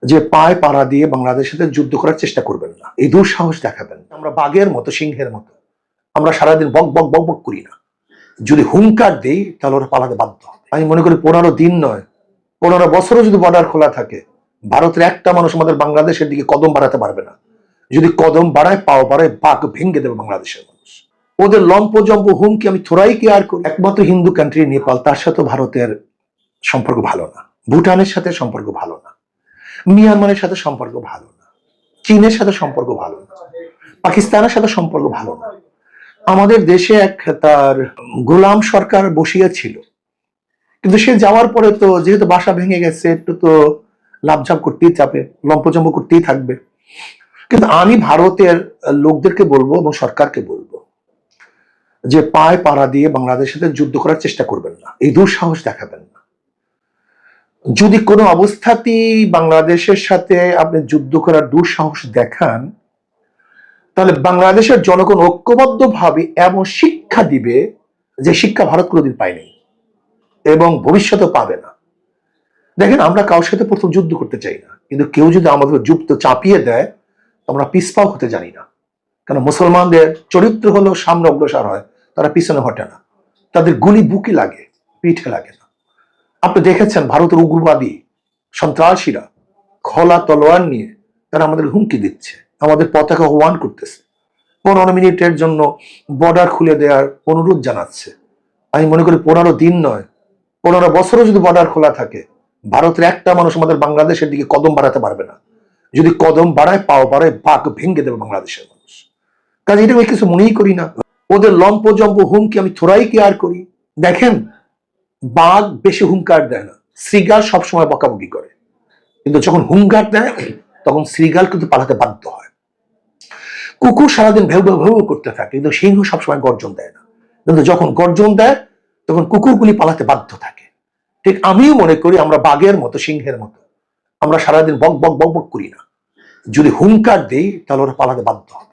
যে পায় পাড়া দিয়ে বাংলাদেশের সাথে যুদ্ধ করার চেষ্টা করবেন না, এই দুঃসাহস দেখাবেন না। আমরা বাঘের মতো, সিংহের মতো আমরা সারাদিন বক বক বক বক করি না। যদি হুঙ্কার দেই তাহলে ওরা পালাতে বাধ্য হবে। আমি মনে করি 15 দিন নয়, 15 বছরও যদি বর্ডার খোলা থাকে, ভারতের একটা মানুষ আমাদের বাংলাদেশের দিকে কদম বাড়াতে পারবে না। যদি কদম বাড়ায়, পাও বাড়ায়, বাঘ ভেঙে দেবে বাংলাদেশের মানুষ। ওদের লম্প জম্প হুমকি আমি থোড়াই কেয়ার করি। একমাত্র হিন্দু কান্ট্রি নেপাল, তার সাথে ভারতের সম্পর্ক ভালো না। ভুটানের সাথে সম্পর্ক ভালো না। মিয়ানমারের সাথে সম্পর্ক ভালো না। চীনের সাথে সম্পর্ক ভালো না। পাকিস্তানের সাথে সম্পর্ক ভালো না। আমাদের দেশে এক তার গোলাম সরকার বসিয়েছিল, কিন্তু সে যাওয়ার পরে তো যেহেতু বাসা ভেঙে গেছে, একটু তো লাভঝাপ করতেই চাপে, লম্পজম্প করতেই থাকবে। কিন্তু আমি ভারতের লোকদেরকে বলবো এবং সরকারকে বলবো যে পায় পাড়া দিয়ে বাংলাদেশের সাথে যুদ্ধ করার চেষ্টা করবেন না, এই দুঃসাহস দেখাবেন না। যদি কোনো অবস্থাতেই বাংলাদেশের সাথে আপনি যুদ্ধ করার দুঃসাহস দেখান, তাহলে বাংলাদেশের জনগণ ঐক্যবদ্ধভাবে এমন শিক্ষা দিবে যে শিক্ষা ভারত কোনোদিন পায়নি এবং ভবিষ্যতেও পাবে না। দেখেন, আমরা কারোর সাথে প্রথম যুদ্ধ করতে চাই না, কিন্তু কেউ যদি আমাদের যুদ্ধ চাপিয়ে দেয়, আমরা পিছপাও হতে জানি না। কারণ মুসলমানদের চরিত্র হলো সামনে অগ্রসর হয়, তারা পিছনে হটে না। তাদের গুলি বুকে লাগে, পিঠে লাগে না। আপনি দেখেছেন ভারতের উগ্রবাদী সন্ত্রাসীরা খোলা তলোয়ার নিয়ে তারা আমাদের হুমকি দিচ্ছে, আমাদের পতাকা আহ্বান করতেছে, 15 মিনিটের জন্য বর্ডার খুলে দেওয়ার অনুরোধ জানাচ্ছে। আমি মনে করি 15 দিন নয়, 15 বছরও যদি বর্ডার খোলা থাকে, ভারতের একটা মানুষ আমাদের বাংলাদেশের দিকে কদম বাড়াতে পারবে না। যদি কদম বাড়ায়, পাও বাড়ায়, বাঘ ভেঙে দেবে বাংলাদেশের মানুষ। কাজে এটা আমি কিছু মনেই করি না। ওদের লম্প জম্প হুমকি আমি থোড়াই কেয়ার করি। দেখেন, বাঘ বেশি হুঙ্কার দেয় না, শ্রীগাল সবসময় বকাবকি করে, কিন্তু যখন হুঙ্কার দেয় তখন শ্রীগাল কিন্তু পালাতে বাধ্য হয়। কুকুর সারাদিন ভেউ ভেউ ভেউ করতে থাকে, কিন্তু সিংহ সবসময় গর্জন দেয় না। কিন্তু যখন গর্জন দেয় তখন কুকুরগুলি পালাতে বাধ্য থাকে। ঠিক আমিও মনে করি আমরা বাঘের মতো, সিংহের মতো আমরা সারাদিন বক বক বক বক করি না। যদি হুঙ্কার দেই তাহলে ওরা পালাতে বাধ্য হবে।